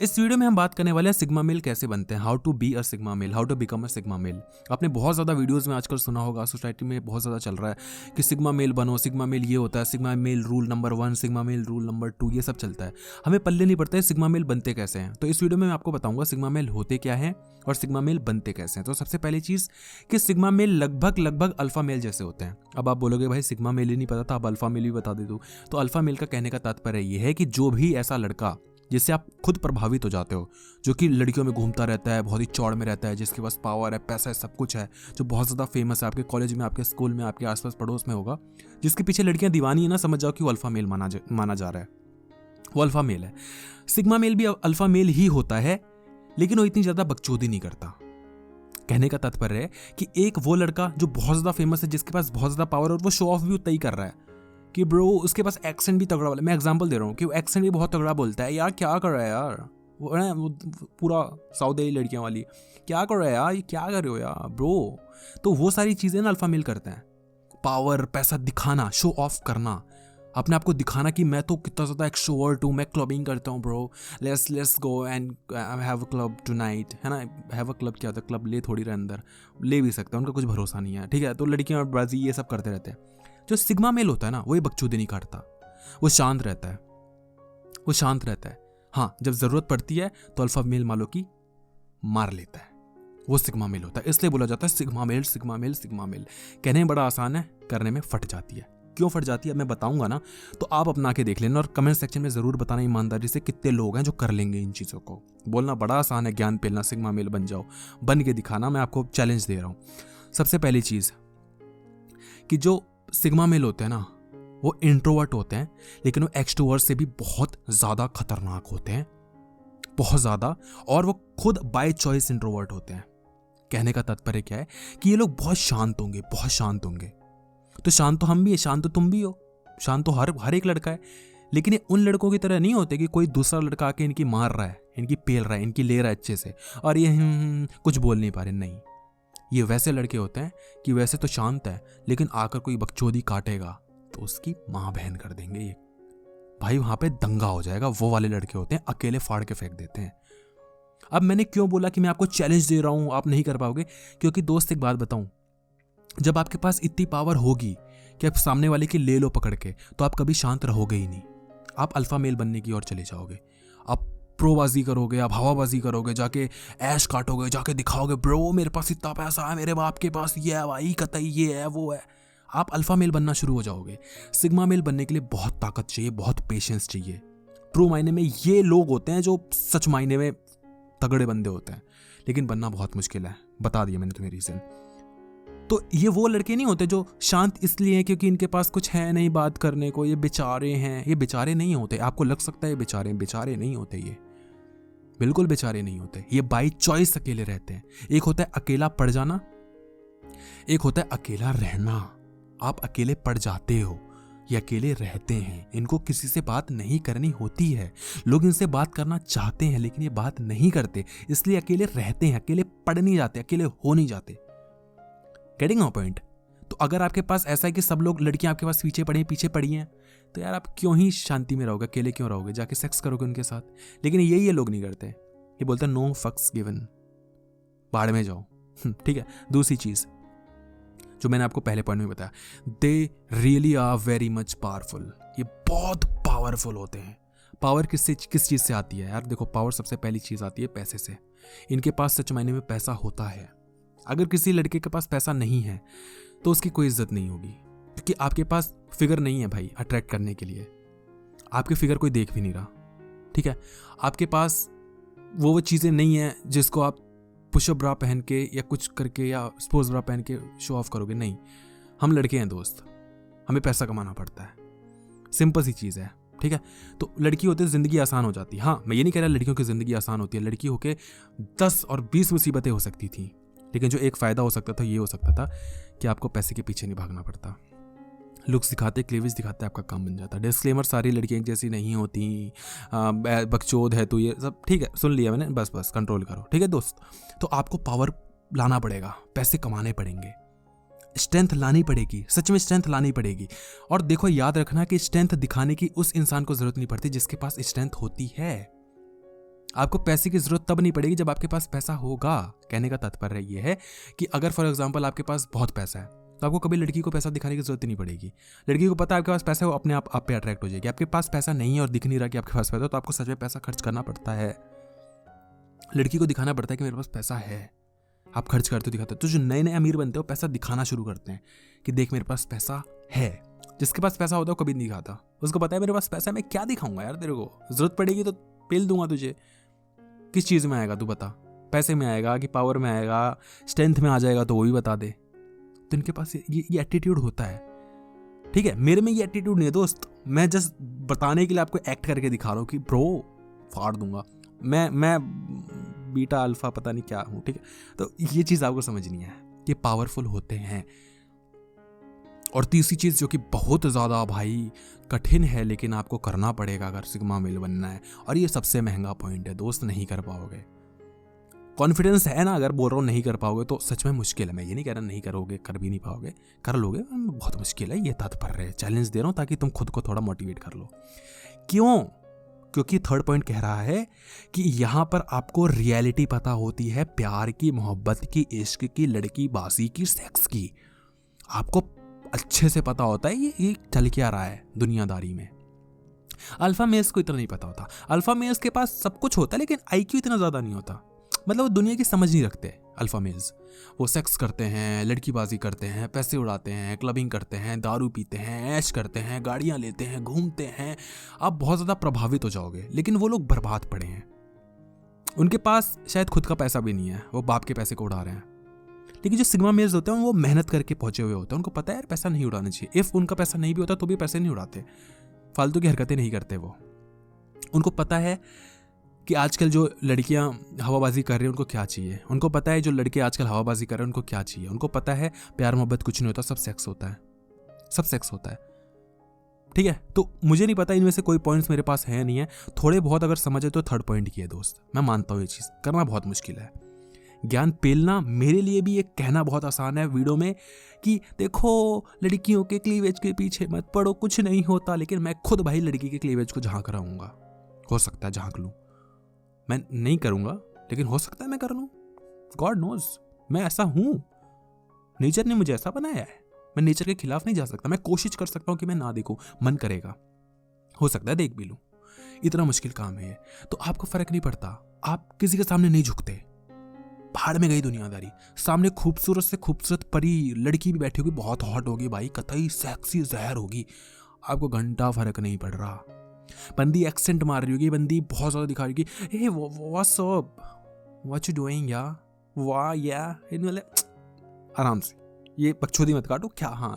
इस वीडियो में हम बात करने वाले हैं सिग्मा मेल कैसे बनते हैं, how to be a sigma male, how to become a sigma male. आपने बहुत ज़्यादा वीडियोस में आजकल सुना होगा, सोसाइटी में बहुत ज़्यादा चल रहा है कि सिग्मा मेल बनो, सिग्मा मेल ये होता है, sigma male rule number 1, sigma male rule number 2, ये सब चलता है। हमें पल्ले नहीं पड़ता है सिग्मा मेल बनते कैसे हैं। तो इस वीडियो में मैं आपको बताऊंगा सिग्मा मेल होते क्या हैं और सिग्मा मेल बनते कैसे हैं। तो सबसे पहली चीज़ कि सिग्मा मेल लगभग अल्फा मेल जैसे होते हैं। अब आप बोलोगे भाई सिग्मा मेल ही नहीं पता था, अब अल्फा मेल भी बता दे दूँ। तो अल्फा मेल का कहने का तात्पर्य ये है कि जो भी ऐसा लड़का जिससे आप खुद प्रभावित हो जाते हो, जो कि लड़कियों में घूमता रहता है, बहुत ही चौड़ में रहता है, जिसके पास पावर है, पैसा है, सब कुछ है, जो बहुत ज़्यादा फेमस है, आपके कॉलेज में, आपके स्कूल में, आपके आसपास पड़ोस में होगा, जिसके पीछे लड़कियां दीवानी है ना, समझ जाओ कि वो अल्फा मेल माना जा रहा है। वो अल्फा मेल है। सिग्मा मेल भी अल्फा मेल ही होता है, लेकिन वो इतनी ज़्यादा बकचोदी नहीं करता। कहने का तात्पर्य है कि एक वो लड़का जो बहुत ज़्यादा फेमस है, जिसके पास बहुत ज़्यादा पावर, और वो शो ऑफ भी उतना ही कर रहा है कि ब्रो उसके पास एक्सेंट भी तगड़ा वाला। मैं एग्जांपल दे रहा हूँ कि वो एक्सेंट भी बहुत तगड़ा बोलता है। यार क्या कर रहा है यार, वो ना वो पूरा साउथ दिल्ली लड़कियां वाली, क्या कर रहा है यार, ये क्या कर रहे हो यार ब्रो। तो वो सारी चीज़ें ना अल्फा मेल करते हैं। पावर, पैसा दिखाना, शो ऑफ करना, अपने आप को दिखाना कि मैं तो कितना ज़्यादा एक्सट्रोवर्ट हूँ, मैं क्लबिंग करता हूँ bro, let's go and have a club tonight, है ना। हैव अ क्लब क्या होता है, क्लब ले थोड़ी रहे, अंदर ले भी सकता है, उनका कुछ भरोसा नहीं है, ठीक है। तो लड़कियाँ बाजी ये सब करते रहते हैं। जो सिग्मा मेल होता है ना, वो ये बकचोदी नहीं काटता, वो शांत रहता है, वो शांत रहता है। हाँ, जब जरूरत पड़ती है तो अल्फा मेल मालो की मार लेता है, वो सिग्मा मेल होता है। इसलिए बोला जाता है sigma male, sigma male, sigma male. कहने में बड़ा आसान है, करने में फट जाती है। क्यों फट जाती है मैं बताऊंगा ना, तो आप अपना के देख लेना और कमेंट सेक्शन में जरूर बताना ईमानदारी से कितने लोग हैं जो कर लेंगे इन चीज़ों को। बोलना बड़ा आसान है, ज्ञान पेलना, सिग्मा मेल बन जाओ, बन के दिखाना। मैं आपको चैलेंज दे रहा हूँ। सबसे पहली चीज़ कि जो सिग्मा मेल होते हैं ना, वो इंट्रोवर्ट होते हैं, लेकिन वो एक्सट्रोवर्ट से भी बहुत ज़्यादा खतरनाक होते हैं, बहुत ज़्यादा। और वो खुद बाय चॉइस इंट्रोवर्ट होते हैं। कहने का तात्पर्य क्या है कि ये लोग बहुत शांत होंगे, बहुत शांत होंगे। तो शांत तो हम भी है, शांत तो तुम भी हो, शांत तो हर एक लड़का है। लेकिन ये उन लड़कों की तरह नहीं होते कि कोई दूसरा लड़का आके इनकी मार रहा है, इनकी पेल रहा है, इनकी ले रहा है अच्छे से, और ये कुछ बोल नहीं पा रहे। नहीं, ये वैसे लड़के होते हैं कि वैसे तो शांत है, लेकिन आकर कोई बकचोदी काटेगा तो उसकी माँ बहन कर देंगे ये भाई, वहां पे दंगा हो जाएगा। वो वाले लड़के होते हैं, अकेले फाड़ के फेंक देते हैं। अब मैंने क्यों बोला कि मैं आपको चैलेंज दे रहा हूं, आप नहीं कर पाओगे? क्योंकि दोस्त एक बात बताऊं, जब आपके पास इतनी पावर होगी कि आप सामने वाले की ले लो पकड़ के, तो आप कभी शांत रहोगे ही नहीं। आप अल्फा मेल बनने की ओर चले जाओगे, आप प्रोबाजी करोगे, आप हवाबाजी करोगे, जाके ऐश काटोगे, जाके दिखाओगे ब्रो मेरे पास इतना पैसा है, मेरे बाप के पास ये है भाई, कतई ये है वो है। आप अल्फा मेल बनना शुरू हो जाओगे। सिग्मा मेल बनने के लिए बहुत ताकत चाहिए, बहुत पेशेंस चाहिए। ट्रू मायने में ये लोग होते हैं जो सच मायने में तगड़े बंदे होते हैं, लेकिन बनना बहुत मुश्किल है। बता दिया मैंने तुम्हें रीजन। तो ये वो लड़के नहीं होते जो शांत इसलिए हैं क्योंकि इनके पास कुछ है नहीं बात करने को, ये बेचारे हैं। ये बेचारे नहीं होते। आपको लग सकता है ये बेचारे नहीं होते, ये बिल्कुल बेचारे नहीं होते। ये बाई चॉइस अकेले रहते हैं। एक होता है अकेला पड़ जाना, एक होता है अकेला रहना। आप अकेले पड़ जाते हो, ये अकेले रहते हैं। इनको किसी से बात नहीं करनी होती है। लोग इनसे बात करना चाहते हैं, लेकिन ये बात नहीं करते, इसलिए अकेले रहते हैं। अकेले पड़ नहीं जाते, अकेले हो नहीं जाते। Getting my point? तो अगर आपके पास ऐसा है कि सब लोग, लड़कियां आपके पास पीछे पड़ी हैं, तो यार आप क्यों ही शांति में रहोगे, अकेले क्यों रहोगे? जाके सेक्स करोगे उनके साथ। लेकिन यही ये लोग नहीं करते। ये बोलते हैं नो फक्स गिवन, बाढ़ में जाओ। ठीक है। दूसरी चीज जो मैंने आपको पहले पॉइंट में बताया, they really are very much powerful. ये बहुत पावरफुल होते हैं। पावर किस चीज से आती है यार? देखो, पावर सबसे पहली चीज आती है पैसे से। इनके पास सच मायने में पैसा होता है। अगर किसी लड़के के पास पैसा नहीं है तो उसकी कोई इज्जत नहीं होगी, क्योंकि आपके पास फिगर नहीं है भाई अट्रैक्ट करने के लिए। आपके फिगर कोई देख भी नहीं रहा, ठीक है। आपके पास वो चीज़ें नहीं है जिसको आप पुशअप ब्रा पहन के या कुछ करके या स्पोर्ट्स ब्रा पहन के शो ऑफ करोगे। नहीं, हम लड़के हैं दोस्त, हमें पैसा कमाना पड़ता है। सिंपल सी चीज़ है, ठीक है। तो लड़की होते ज़िंदगी आसान हो जाती है। हाँ, मैं ये नहीं कह रहा लड़कियों की ज़िंदगी आसान होती है। लड़की होके 10 और 20 मुसीबतें हो सकती थी, लेकिन जो एक फ़ायदा हो सकता था, ये हो सकता था कि आपको पैसे के पीछे नहीं भागना पड़ता। लुक्स दिखाते, क्लेविज दिखाते, आपका काम बन जाता। डिस्क्लेमर, सारी लड़कियां एक जैसी नहीं होती, बकचोद है तो ये सब, ठीक है, सुन लिया मैंने, बस कंट्रोल करो, ठीक है दोस्त। तो आपको पावर लाना पड़ेगा, पैसे कमाने पड़ेंगे, स्ट्रेंथ लानी पड़ेगी, सच में स्ट्रेंथ लानी पड़ेगी। और देखो, याद रखना कि स्ट्रेंथ दिखाने की उस इंसान को जरूरत नहीं पड़ती जिसके पास स्ट्रेंथ होती है। आपको पैसे की जरूरत तब नहीं पड़ेगी जब आपके पास पैसा होगा। कहने का तात्पर्य ये है कि अगर फॉर एग्जांपल आपके पास बहुत पैसा है तो आपको कभी लड़की को पैसा दिखाने की जरूरत ही नहीं पड़ेगी। लड़की को पता है आपके पास पैसा है, वो अपने आप पे अट्रैक्ट हो जाएगी। आपके पास पैसा नहीं है और दिख नहीं रहा कि आपके पास पैसा है, तो आपको सच में पैसा खर्च करना पड़ता है। लड़की को दिखाना पड़ता है कि मेरे पास पैसा है। आप खर्च करते हो, दिखाते हो। तो जो नए नए अमीर बनते हो पैसा दिखाना शुरू करते हैं कि देख मेरे पास पैसा है। जिसके पास पैसा होता है कभी नहीं दिखाता। उसको पता है मेरे पास पैसा है, मैं क्या दिखाऊंगा यार, तेरे को जरूरत पड़ेगी तो पेल दूंगा तुझे। किस चीज़ में आएगा तू बता? पैसे में आएगा कि पावर में आएगा, स्ट्रेंथ में आ जाएगा तो वो भी बता दे। तो इनके पास ये एटीट्यूड होता है। ठीक है, मेरे में ये एटीट्यूड नहीं है दोस्त। मैं जस्ट बताने के लिए आपको एक्ट करके दिखा रहा हूँ कि ब्रो फाड़ दूंगा मैं बीटा अल्फा पता नहीं क्या हूँ। ठीक है, तो ये चीज़ आपको समझनी है कि पावरफुल होते हैं। और तीसरी चीज़ जो कि बहुत ज़्यादा भाई कठिन है लेकिन आपको करना पड़ेगा अगर सिग्मा मेल बनना है, और ये सबसे महंगा पॉइंट है दोस्त, नहीं कर पाओगे। कॉन्फिडेंस है ना, अगर बोल रहा हूँ नहीं कर पाओगे तो सच में मुश्किल है। मैं ये नहीं कह रहा नहीं करोगे, कर भी नहीं पाओगे, कर लोगे, बहुत मुश्किल है। ये तात्पर्य है, चैलेंज दे रहा हूँ ताकि तुम खुद को थोड़ा मोटिवेट कर लो। क्यों? क्योंकि थर्ड पॉइंट कह रहा है कि यहाँ पर आपको रियलिटी पता होती है, प्यार की, मोहब्बत की, इश्क की, लड़की बाजी की, सेक्स की। आपको अच्छे से पता होता है ये चल क्या रहा है दुनियादारी में। अल्फा मेल्स को इतना नहीं पता होता। अल्फा मेल्स के पास सब कुछ होता है लेकिन आईक्यू इतना ज़्यादा नहीं होता। मतलब वो दुनिया की समझ नहीं रखते अल्फा मेल्स। वो सेक्स करते हैं, लड़कीबाजी करते हैं, पैसे उड़ाते हैं, क्लबिंग करते हैं, दारू पीते हैं, ऐश करते हैं, गाड़ियाँ लेते हैं, घूमते हैं। आप बहुत ज़्यादा प्रभावित हो जाओगे, लेकिन वो लोग बर्बाद पड़े हैं। उनके पास शायद खुद का पैसा भी नहीं है, वो बाप के पैसे को उड़ा रहे हैं। लेकिन जो सिग्मा मेल्स होते हैं वो मेहनत करके पहुंचे हुए होते हैं। उनको पता है यार पैसा नहीं उड़ाना चाहिए। इफ़ उनका पैसा नहीं भी होता तो भी पैसे नहीं उड़ाते, फालतू की हरकतें नहीं करते वो। उनको पता है कि आजकल जो लड़कियां हवाबाजी कर रही हैं उनको क्या चाहिए। उनको पता है जो लड़के आजकल हवाबाजी कर रहे हैं उनको क्या चाहिए। उनको पता है प्यार मोहब्बत कुछ नहीं होता, सब सेक्स होता है, सब सेक्स होता है। ठीक है, तो मुझे नहीं पता इनमें से कोई पॉइंट्स मेरे पास है नहीं है। थोड़े बहुत अगर समझे तो थर्ड पॉइंट की है दोस्त। मैं मानता हूँ ये चीज़ करना बहुत मुश्किल है। ज्ञान पेलना मेरे लिए भी एक कहना बहुत आसान है वीडियो में कि देखो लड़कियों के क्लीवेज के पीछे मत पड़ो, कुछ नहीं होता। लेकिन मैं खुद भाई लड़की के क्लीवेज को झांक रहा हूँगा। हो सकता है झांक लूँ, मैं नहीं करूँगा लेकिन हो सकता है मैं कर लूँ। गॉड नोज, मैं ऐसा हूँ। नेचर ने मुझे ऐसा बनाया है। मैं नेचर के खिलाफ नहीं जा सकता। मैं कोशिश कर सकता हूँ कि मैं ना देखूँ, मन करेगा, हो सकता है देख भी लूँ। इतना मुश्किल काम है ये। तो आपको फर्क नहीं पड़ता, आप किसी के सामने नहीं झुकते। पहाड़ में गई दुनियादारी, सामने खूबसूरत से खूबसूरत परी लड़की भी बैठी होगी, बहुत हॉट होगी भाई, कतई सेक्सी जहर होगी, आपको घंटा फर्क नहीं पड़ रहा। बंदी एक्सेंट मार रही होगी, बंदी बहुत ज्यादा दिखा रही होगी, hey what's up, what you doing या वाह या इन वाले। आराम से, ये बकचोदी मत काटो। क्या हाँ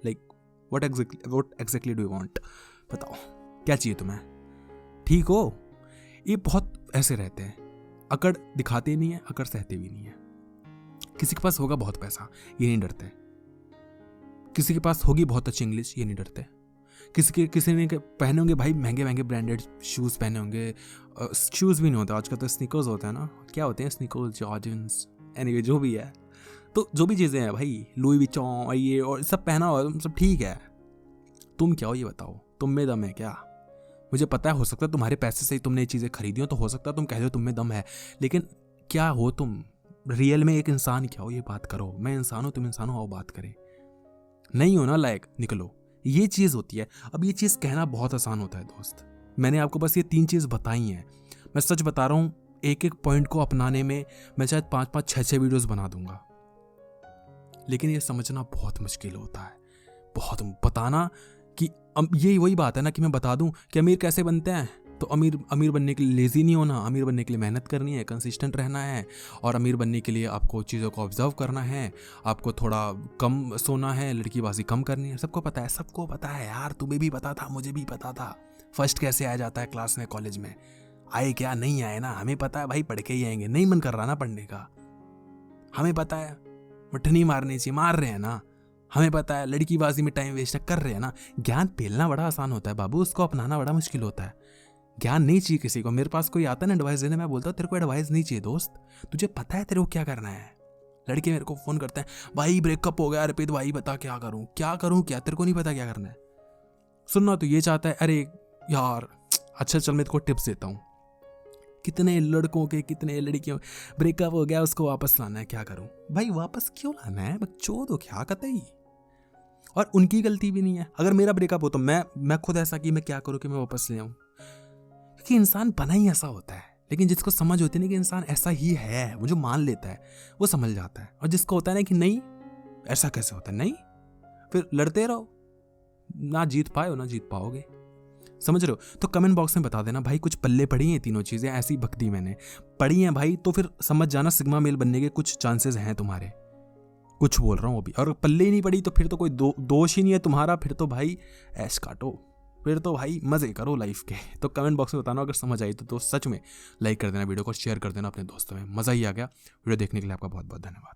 like what exactly do you want, बताओ क्या चाहिए तुम्हें, ठीक हो। ये बहुत ऐसे रहते हैं, अकड़ दिखाते नहीं है, अकड़ सहते भी नहीं है। किसी के पास होगा बहुत पैसा, ये नहीं डरते। किसी के पास होगी बहुत अच्छी इंग्लिश, ये नहीं डरते। किसी ने पहने होंगे भाई महंगे महंगे ब्रांडेड शूज़ पहने होंगे। शूज़ भी नहीं होता आजकल तो स्नीकर्स होते हैं ना, क्या होते हैं स्नीकर्स, जॉर्डन्स, एनीवे जो भी है। तो जो भी चीज़ें हैं भाई, लुई विचॉन ये और सब पहना हो, सब ठीक है। तुम क्या हो ये बताओ, तुम में दम है क्या? मुझे पता है हो सकता है तुम्हारे पैसे से ही तुमने ये चीज़ें खरीदी हो, तो हो सकता है तुम कह दो तुम में दम है, लेकिन क्या हो तुम रियल में? एक इंसान क्या हो ये बात करो। मैं इंसान हूँ, तुम इंसान हो, आओ बात करें। नहीं हो ना लायक, निकलो। ये चीज़ होती है। अब ये चीज़ कहना बहुत आसान होता है दोस्त। मैंने आपको बस ये 3 चीज़ बताई हैं। मैं सच बता रहा हूँ, एक एक पॉइंट को अपनाने में मैं शायद 5-5, 6-6 वीडियोस बना दूंगा, लेकिन ये समझना बहुत मुश्किल होता है। बहुत बताना कि ये वही बात है ना कि मैं बता दूं कि अमीर कैसे बनते हैं, तो अमीर बनने के लिए लेज़ी नहीं होना, अमीर बनने के लिए मेहनत करनी है, कंसिस्टेंट रहना है, और अमीर बनने के लिए आपको चीज़ों को ऑब्जर्व करना है, आपको थोड़ा कम सोना है, लड़कीबाजी कम करनी है। सबको पता है, सबको पता है यार, तुम्हें भी पता था, मुझे भी पता था। फर्स्ट कैसे आया जाता है क्लास में, कॉलेज में आए क्या, नहीं आए ना, हमें पता है भाई, पढ़ के ही आएंगे। नहीं मन कर रहा ना पढ़ने का, हमें पता है। मठनी मारनी चाहिए, मार रहे हैं ना, हमें पता है। लड़कीबाजी में टाइम वेस्ट कर रहे हैं ना। ज्ञान पेलना बड़ा आसान होता है बाबू, उसको अपनाना बड़ा मुश्किल होता है। ज्ञान नहीं चाहिए किसी को। मेरे पास कोई आता है ना एडवाइस देने, मैं बोलता हूँ तेरे को एडवाइस नहीं चाहिए दोस्त, तुझे पता है तेरे को क्या करना है। लड़के मेरे को फोन करते हैं, भाई ब्रेकअप हो गया अर्पित भाई, बता क्या करूँ क्या करूँ क्या, तेरे को नहीं पता क्या करना है। सुनना तो ये चाहता है, अरे यार अच्छा चल मैं तेरे को टिप्स देता हूँ। कितने लड़कों के कितने लड़कियों ब्रेकअप हो गया, उसको वापस लाना है, क्या करूं भाई, वापस क्यों लाना है, बच्चों तो क्या कतई। और उनकी गलती भी नहीं है, अगर मेरा ब्रेकअप हो तो मैं खुद ऐसा कि मैं क्या करूं कि मैं वापस ले आऊं, क्योंकि इंसान बना ही ऐसा होता है। लेकिन जिसको समझ होती है ना कि इंसान ऐसा ही है, वो जो मान लेता है वो समझ जाता है, और जिसको होता है ना कि नहीं ऐसा कैसे होता है, नहीं, फिर लड़ते रहो, ना जीत पाए हो ना जीत पाओगे, समझ रहे हो। तो कमेंट बॉक्स में बता देना भाई, कुछ पल्ले पड़ी हैं तीनों चीजें, ऐसी भक्ति मैंने पढ़ी हैं भाई, तो फिर समझ जाना सिग्मा मेल बनने के कुछ चांसेस हैं तुम्हारे, कुछ बोल रहा हूँ अभी। और पल्ले ही नहीं पड़ी तो फिर तो कोई दोष ही नहीं है तुम्हारा, फिर तो भाई ऐश काटो, फिर तो भाई मजे करो लाइफ के। तो कमेंट बॉक्स में बताना अगर समझ आई तो सच में लाइक कर देना, वीडियो को शेयर कर देना अपने दोस्तों में। मजा ही आ गया। वीडियो देखने के लिए आपका बहुत बहुत धन्यवाद।